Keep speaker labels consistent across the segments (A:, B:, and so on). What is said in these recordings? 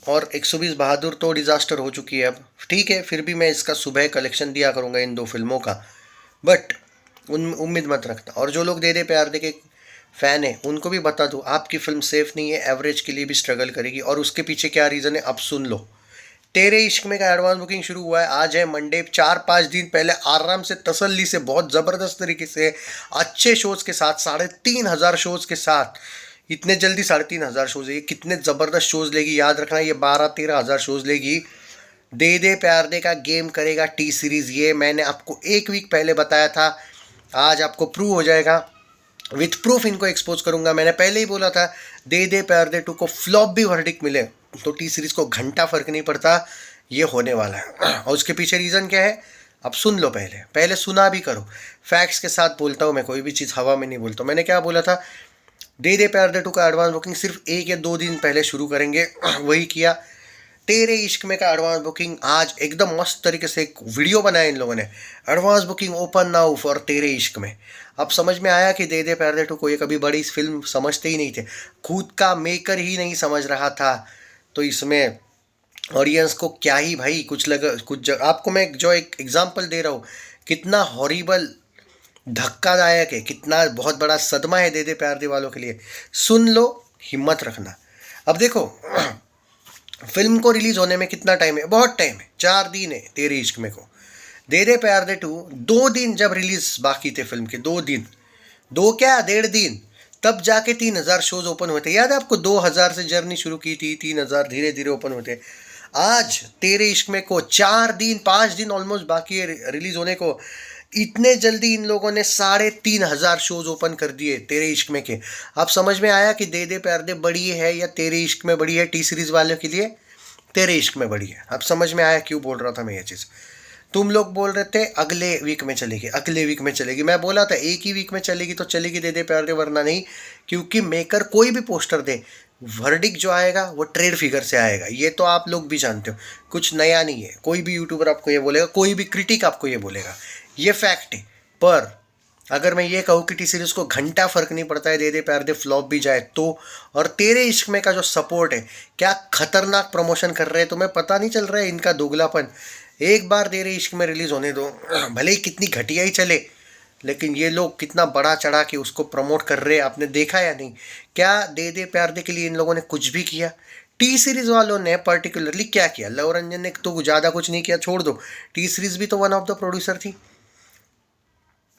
A: और 120 बहादुर तो डिज़ास्टर हो चुकी है अब, ठीक है, फिर भी मैं इसका सुबह कलेक्शन दिया करूँगा इन दो फिल्मों का। बट उन उम्मीद मत रखना। और जो लोग दे दे प्यार दे के फ़ैन है उनको भी बता दूँ, आपकी फ़िल्म सेफ़ नहीं है, एवरेज के लिए भी स्ट्रगल करेगी। और उसके पीछे क्या रीज़न है अब सुन लो। तेरे इश्क में का एडवांस बुकिंग शुरू हुआ है, आज है मंडे, 4-5 दिन पहले आराम से तसल्ली से बहुत ज़बरदस्त तरीके से अच्छे शोज़ के साथ 3,500 शोज़ के साथ, इतने जल्दी 3,500 शोज़ है, ये कितने ज़बरदस्त शोज़ लेगी याद रखना, ये 12-13 हज़ार शोज़ लेगी। दे दे प्यार दे का गेम करेगा टी सीरीज़, ये मैंने आपको 1 वीक पहले बताया था, आज आपको प्रूव हो जाएगा। विथ प्रूफ इनको एक्सपोज करूंगा। मैंने पहले ही बोला था दे दे प्यार दे 2 को फ्लॉप भी वर्डिक्ट मिले तो टी सीरीज़ को घंटा फर्क नहीं पड़ता, ये होने वाला है। और उसके पीछे रीज़न क्या है अब सुन लो, पहले पहले सुना भी करो। फैक्ट्स के साथ बोलता हूँ मैं, कोई भी चीज़ हवा में नहीं बोलता। मैंने क्या बोला था, दे दे प्यार दे 2 का एडवांस बुकिंग सिर्फ 1 या 2 दिन पहले शुरू करेंगे, वही किया। तेरे इश्क में का एडवांस बुकिंग आज एकदम मस्त तरीके से एक वीडियो बनाया इन लोगों ने, advance booking open now for तेरे इश्क में। अब समझ में आया कि दे दे प्यार दे 2 को ये कभी बड़ी फिल्म समझते ही नहीं थे, खुद का मेकर ही नहीं समझ रहा था, तो इसमें ऑडियंस को क्या ही भाई कुछ लगा आपको मैं जो एक एग्जांपल दे रहा हूँ, कितना हॉरिबल धक्कादायक है, कितना बहुत बड़ा सदमा है दे दे प्यार दे वालों के लिए। सुन लो, हिम्मत रखना। अब देखो फिल्म को रिलीज होने में कितना टाइम है, बहुत टाइम है, 4 दिन है तेरे इश्क में को। दे दे प्यार दे 2 2 दिन जब रिलीज बाकी थे फिल्म के, 2 दिन, 1.5 दिन, तब जाके 3,000 शोज ओपन हुए थे। याद है आपको, 2,000 से जर्नी शुरू की थी, 3,000 धीरे धीरे ओपन हुए थे। आज तेरे इश्क में को 4 दिन 5 दिन ऑलमोस्ट बाकी है रिलीज होने को, इतने जल्दी इन लोगों ने 3,500 शोज ओपन कर दिए तेरे इश्क में के। आप समझ में आया कि दे दे प्यार दे बड़ी है या तेरे इश्क में बड़ी है टी सीरीज वालों के लिए? तेरे इश्क में बड़ी है। अब समझ में आया क्यों बोल रहा था मैं ये चीज़। तुम लोग बोल रहे थे अगले वीक में चलेगी, अगले वीक में चलेगी, मैं बोला था एक ही वीक में चलेगी तो चलेगी दे दे प्यार दे, वरना नहीं। क्योंकि मेकर कोई भी पोस्टर दे, वर्डिक जो आएगा वो ट्रेड फिगर से आएगा, ये तो आप लोग भी जानते हो, कुछ नया नहीं है। कोई भी यूट्यूबर आपको ये बोलेगा, कोई भी क्रिटिक आपको ये बोलेगा, ये फैक्ट है। पर अगर मैं ये कहूँ कि टी सीरीज़ को घंटा फर्क नहीं पड़ता है दे दे प्यार दे फ्लॉप भी जाए तो, और तेरे इश्क में का जो सपोर्ट है, क्या खतरनाक प्रमोशन कर रहे हैं, तुम्हें पता नहीं चल रहा है इनका दोगलापन। एक बार तेरे इश्क में रिलीज़ होने दो, भले ही कितनी घटिया ही चले, लेकिन ये लोग कितना बड़ा चढ़ा के उसको प्रमोट कर रहे हैं, आपने देखा या नहीं? क्या दे दे प्यार दे के लिए इन लोगों ने कुछ भी किया? टी सीरीज़ वालों ने पर्टिकुलरली क्या किया? लव रंजन ने तो ज़्यादा कुछ नहीं किया, छोड़ दो, टी सीरीज़ भी तो वन ऑफ द प्रोड्यूसर थी।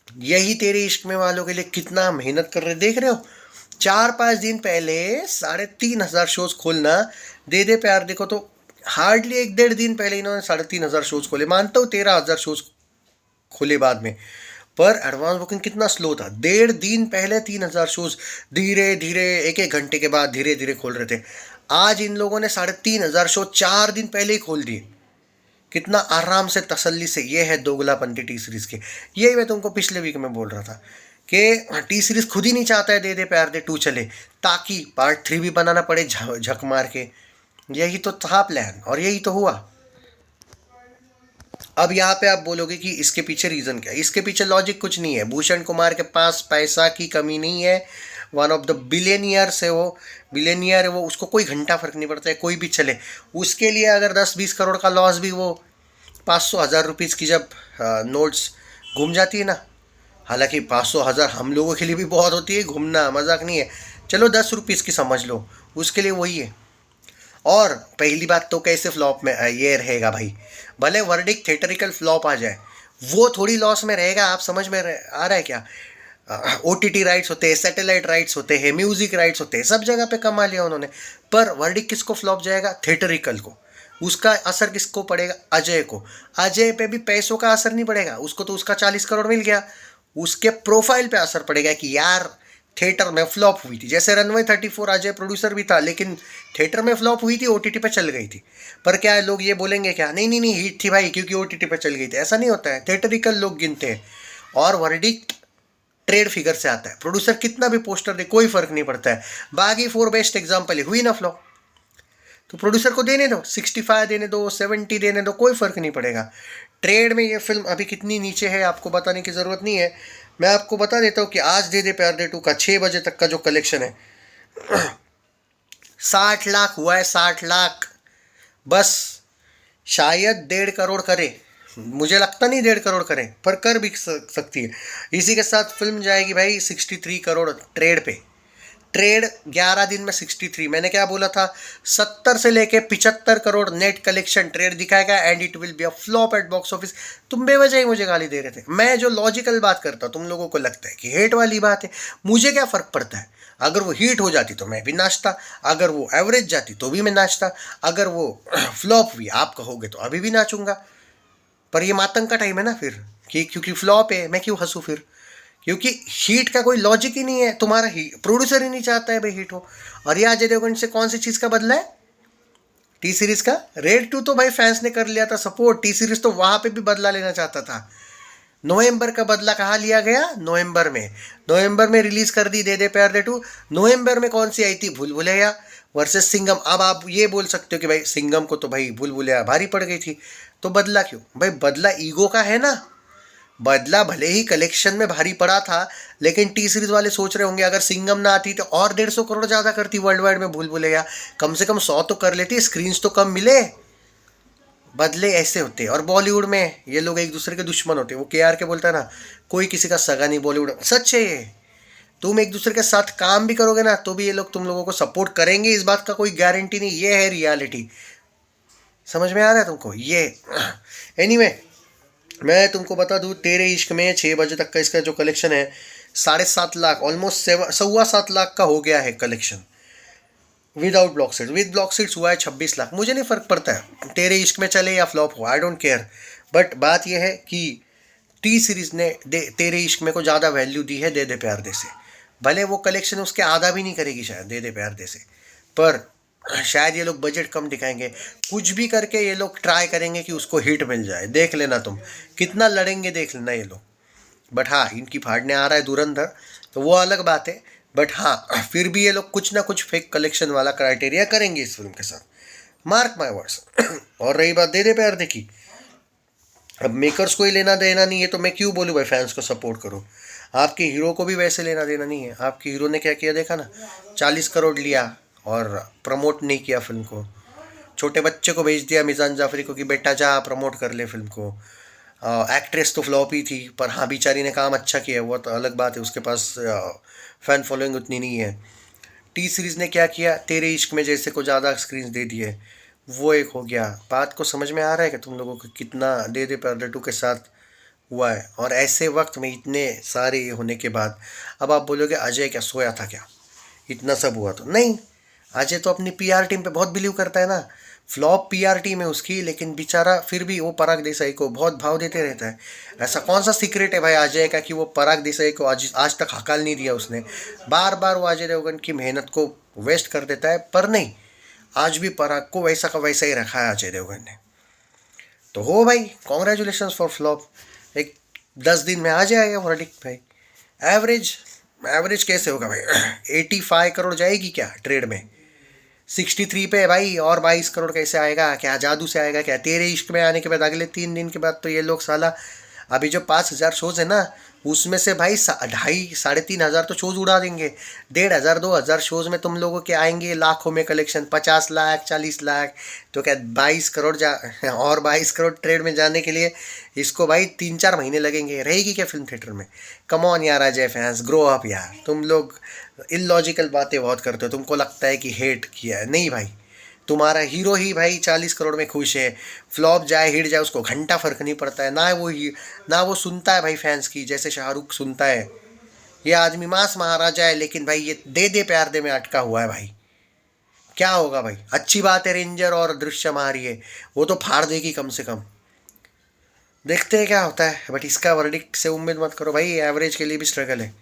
A: यही तेरे इश्क में वालों के लिए कितना मेहनत कर रहे, देख रहे हो? 4-5 दिन पहले 3,500 शोज खोलना, दे दे प्यार देखो तो हार्डली 1-1.5 दिन पहले इन्होंने 3,500 शोज खोले। मानता हूँ 13,000 शोज खोले बाद में, पर एडवांस बुकिंग कितना स्लो था। 1.5 दिन पहले 3,000 शोज धीरे धीरे 1-1 घंटे के बाद धीरे धीरे खोल रहे थे। आज इन लोगों ने 3,500 शो 4 दिन पहले ही खोल दिए, कितना आराम से तसल्ली से। ये है दोगलापंती टी सीरीज़ के। यही मैं तुमको पिछले वीक में बोल रहा था कि टी सीरीज़ खुद ही नहीं चाहता है दे दे प्यार दे 2 चले, ताकि पार्ट 3 भी बनाना पड़े झक मार के। यही तो था प्लान और यही तो हुआ। अब यहाँ पे आप बोलोगे कि इसके पीछे रीज़न क्या है? इसके पीछे लॉजिक कुछ नहीं है। भूषण कुमार के पास पैसा की कमी नहीं है, वन ऑफ द बिलियनियर्स है वो, बिलियनियर है वो, उसको कोई घंटा फर्क नहीं पड़ता है, कोई भी चले। उसके लिए अगर 10-20 करोड़ का लॉस भी वो 500,000 रुपीज़ की जब नोट्स घूम जाती है ना, हालांकि 500,000 हम लोगों के लिए भी बहुत होती है, घूमना मजाक नहीं है, चलो 10 रुपीज़ की समझ लो, उसके लिए वही है। और पहली बात तो कैसे फ्लॉप में ये रहेगा भाई, भले वर्डिक थिएटरिकल फ्लॉप आ जाए, वो थोड़ी लॉस में रहेगा। आप समझ में आ रहा है क्या? OTT राइट्स होते हैं, सैटेलाइट राइट्स होते हैं, म्यूजिक राइट्स होते हैं, सब जगह पे कमा लिया उन्होंने। पर वर्डिक किसको फ्लॉप जाएगा? थिएटरिकल को। उसका असर किसको पड़ेगा? अजय को। अजय पे भी पैसों का असर नहीं पड़ेगा, उसको तो उसका 40 करोड़ मिल गया, उसके प्रोफाइल पे असर पड़ेगा कि यार थिएटर में फ्लॉप हुई थी। जैसे रनवे 34 अजय प्रोड्यूसर भी था, लेकिन थिएटर में फ्लॉप हुई थी, OTT पे चल गई थी। पर क्या है, लोग ये बोलेंगे क्या, नहीं नहीं नहीं हिट थी भाई क्योंकि OTT पे चल गई थी? ऐसा नहीं होता है, थिएटरिकल लोग गिनते हैं। और वर्डिक्ट ट्रेड फिगर से आता है, प्रोड्यूसर कितना भी पोस्टर दे कोई फर्क नहीं पड़ता है। बागी 4 बेस्ट एग्जाम्पल है, हुई ना फ्लॉप, तो प्रोड्यूसर को देने दो, 65 देने दो, 70 देने दो, कोई फर्क नहीं पड़ेगा। ट्रेड में ये फिल्म अभी कितनी नीचे है आपको बताने की ज़रूरत नहीं है, मैं आपको बता देता हूँ कि आज दे दे प्यार दे 2 का 6 बजे तक का जो कलेक्शन है 60 लाख हुआ है, 60 लाख बस। शायद 1.5 करोड़ करे, मुझे लगता नहीं 1.5 करोड़ करे, पर कर भी सकती है। इसी के साथ फिल्म जाएगी भाई 63 करोड़ ट्रेड पे। ट्रेड 11 दिन में 63, मैंने क्या बोला था, 70 से लेके 75 करोड़ नेट कलेक्शन ट्रेड दिखाएगा and it will be a flop at box office. तुम बेवजह ही मुझे गाली दे रहे थे। मैं जो लॉजिकल बात करता हूँ, तुम लोगों को लगता है कि हेट वाली बात है। मुझे क्या फ़र्क पड़ता है, अगर वो हिट हो जाती तो मैं भी नाचता, अगर वो एवरेज जाती तो भी मैं नाचता, अगर वो फ्लॉप हुई आप कहोगे तो अभी भी नाचूंगा। पर ये मातंग का टाइम है ना फिर, कि क्योंकि फ्लॉप है मैं क्यों हंसूँ फिर, क्योंकि हीट का कोई लॉजिक ही नहीं है। तुम्हारा ही प्रोड्यूसर ही नहीं चाहता है भाई हिट हो। और ये अजय देवगन से कौन सी चीज़ का बदला है, टी सीरीज का। रेड 2 तो भाई फैंस ने कर लिया था सपोर्ट, टी सीरीज तो वहां पे भी बदला लेना चाहता था। नवंबर का बदला कहाँ लिया गया, नवंबर में रिलीज कर दी दे दे प्यार दे 2। नवंबर में कौन सी आई थी, भूल भुलैया वर्सेस सिंघम। अब आप ये बोल सकते हो कि भाई सिंघम को तो भाई भूल भुलैया भारी पड़ गई थी, तो बदला क्यों भाई, बदला ईगो का है ना। बदला भले ही कलेक्शन में भारी पड़ा था, लेकिन टी सीरीज वाले सोच रहे होंगे अगर सिंघम ना आती तो और 150 करोड़ ज़्यादा करती वर्ल्ड वाइड में भूल भुलैया, कम से कम 100 तो कर लेती, स्क्रीन तो कम मिले। बदले ऐसे होते हैं। और बॉलीवुड में ये लोग एक दूसरे के दुश्मन होते हैं। वो के आर के बोलता है ना, कोई किसी का सगा नहीं बॉलीवुड, सच है ये। तुम एक दूसरे के साथ काम भी करोगे ना तो भी ये लोग तुम लोगों को सपोर्ट करेंगे, इस बात का कोई गारंटी नहीं। ये है रियलिटी, समझ में आ रहा है तुमको ये। एनीवे मैं तुमको बता दूँ, तेरे इश्क में 6 बजे तक का इसका जो कलेक्शन है 7.5 लाख, ऑलमोस्ट 7.25 लाख का हो गया है collection without block seats. With block seats हुआ है 26 लाख। मुझे नहीं फ़र्क पड़ता है तेरे इश्क में चले या फ्लॉप हो, आई डोंट केयर। बट बात यह है कि टी सीरीज़ ने तेरे इश्क में को ज़्यादा वैल्यू दी है दे दे प्यार दे से। भले वो कलेक्शन उसके आधा भी नहीं करेगी शायद दे दे प्यार दे से, पर शायद ये लोग बजट कम दिखाएंगे, कुछ भी करके ये लोग ट्राई करेंगे कि उसको हिट मिल जाए। देख लेना तुम कितना लड़ेंगे, देख लेना ये लोग। बट हाँ, इनकी फाड़ने आ रहा है धुरंधर, तो वो अलग बात है। बट हाँ, फिर भी ये लोग कुछ ना कुछ फेक कलेक्शन वाला क्राइटेरिया करेंगे इस फिल्म के साथ, मार्क माई वर्ड्स। और रही बात दे दे प्यार दे की, अब मेकर्स को ही लेना देना नहीं है तो मैं क्यों बोलूँ भाई फैंस को सपोर्ट करो। आपके हीरो को भी वैसे लेना देना नहीं है। आपके हीरो ने क्या किया देखा ना, 40 करोड़ लिया और प्रमोट नहीं किया फिल्म को। छोटे बच्चे को भेज दिया मिजान जाफरी को कि बेटा जा प्रमोट कर ले फिल्म को। एक्ट्रेस तो फ्लॉप ही थी, पर हाँ बेचारी ने काम अच्छा किया, वो तो अलग बात है, उसके पास फ़ैन फॉलोइंग उतनी नहीं है। टी सीरीज़ ने क्या किया, तेरे इश्क में जैसे को ज़्यादा स्क्रीन दे दिए, वो एक हो गया। बात को समझ में आ रहा है कि तुम लोगों को कितना दे दे प्यार 2 के साथ हुआ है। और ऐसे वक्त में इतने सारे ये होने के बाद अब आप बोलोगे अजय क्या सोया था क्या, इतना सब हुआ तो नहीं। अजय तो अपनी पीआर टीम पे बहुत बिलीव करता है ना। फ्लॉप पीआर टीम है उसकी, लेकिन बेचारा फिर भी वो पराग देसाई को बहुत भाव देते रहता है। ऐसा कौन सा सीक्रेट है भाई अजय का कि वो पराग देसाई को आज तक हकाल नहीं दिया उसने। बार बार वो अजय देवगन की मेहनत को वेस्ट कर देता है, पर नहीं, आज भी पराग को वैसा का वैसा ही रखा है अजय देवगन ने। तो हो भाई, कॉन्ग्रेचुलेशन फॉर फ्लॉप। एक 10 दिन में आ जाएगा वर्डिक्ट भाई। एवरेज एवरेज कैसे होगा भाई, 85 करोड़ जाएगी क्या ट्रेड में, 63 पे है भाई, और 22 करोड़ कैसे आएगा, क्या जादू से आएगा क्या। तेरे इश्क में आने के बाद अगले 3 दिन के बाद तो ये लोग साला, अभी जो 5,000 शोज़ है ना, उसमें से भाई 2,500-3,500 तो शोज़ उड़ा देंगे। 1,500-2,000 शोज़ में तुम लोगों के आएंगे लाखों में कलेक्शन, 50 लाख 40 लाख, तो क्या 22 करोड़ और 22 करोड़ ट्रेड में जाने के लिए इसको भाई 3-4 महीने लगेंगे। रहेगी क्या फिल्म थिएटर में। कम ऑन यार अजय फैंस, ग्रो अप यार। तुम लोग इलॉजिकल बातें बहुत करते हो, तुमको लगता है कि हेट किया है, नहीं भाई। तुम्हारा हीरो ही भाई 40 करोड़ में खुश है, फ्लॉप जाए हिट जाए उसको घंटा फर्क नहीं पड़ता है। ना वो सुनता है भाई फैंस की, जैसे शाहरुख सुनता है। ये आदमी मास महाराजा है, लेकिन भाई ये दे दे प्यार दे में अटका हुआ है भाई। क्या होगा भाई, अच्छी बात है रेंजर और दृश्यम आ रही है, वो तो फाड़ देगी कम से कम। देखते हैं क्या होता है, बट इसका वर्डिक्ट से उम्मीद मत करो भाई, एवरेज के लिए भी स्ट्रगल है।